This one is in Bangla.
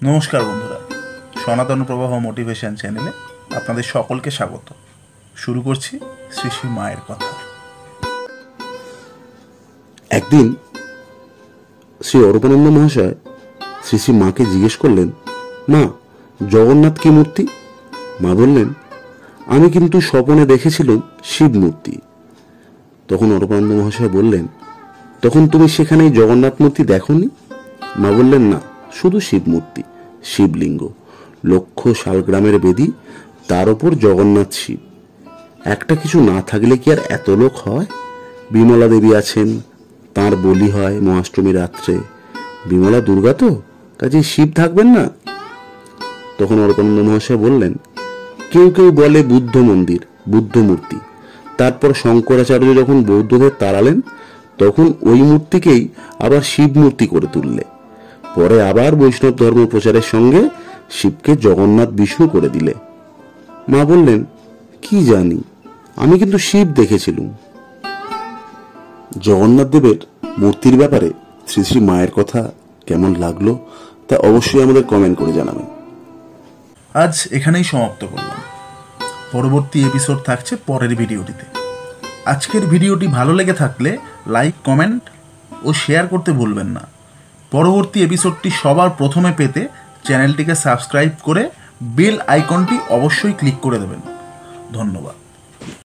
নমস্কার বন্ধুরা, সনাতন প্রবাহ মোটিভেশন চ্যানেলে আপনাদের সকলকে স্বাগত। শুরু করছি শ্রী শ্রী মায়ের কথা। একদিন শ্রী অরূপানন্দ মহাশয় শ্রী শ্রী মাকে জিজ্ঞেস করলেন, মা, জগন্নাথ কি মূর্তি? মা বললেন, আমি কিন্তু স্বপনে দেখেছিলাম শিব মূর্তি। তখন অরূপানন্দ মহাশয় বললেন, তখন তুমি সেখানে জগন্নাথ মূর্তি দেখোনি? মা বললেন, না, শুধু শিব মূর্তি, শিবলিঙ্গ, লক্ষ শালগ্রামের বেদী, তার ওপর জগন্নাথ শিব। একটা কিছু না থাকলে কি আর এত লোক হয়? বিমলা দেবী আছেন, তাঁর বলি হয় মহাষ্টমী রাত্রে। বিমলা দুর্গা তো, কাজে শিব থাকবেন না? তখন অরূপানন্দ মহাশয় বললেন, কেউ কেউ বলে বুদ্ধ মন্দির, বুদ্ধ মূর্তি। তারপর শঙ্করাচার্য যখন বৌদ্ধদের তাড়ালেন, তখন ওই মূর্তিকেই আবার শিব মূর্তি করে তুললে। পরে আবার বৈষ্ণব ধর্ম প্রচারের সঙ্গে শিবকে জগন্নাথ বিষ্ণু করে দিলে। মা বললেন, কি জানি, আমি কিন্তু শিব দেখেছিলুম। জগন্নাথ দেবের মূর্তির ব্যাপারে শ্রী শ্রী মায়ের কথা কেমন লাগলো তা অবশ্যই আমাদের কমেন্ট করে জানাবেন। আজ এখানেই সমাপ্ত করলাম। পরবর্তী এপিসোড থাকছে পরের ভিডিওটিতে। আজকের ভিডিওটি ভালো লেগে থাকলে লাইক, কমেন্ট ও শেয়ার করতে ভুলবেন না। পরবর্তী এপিসোডটি সবার প্রথমে পেতে চ্যানেলটিকে সাবস্ক্রাইব করে বেল আইকনটি অবশ্যই ক্লিক করে দেবেন। ধন্যবাদ।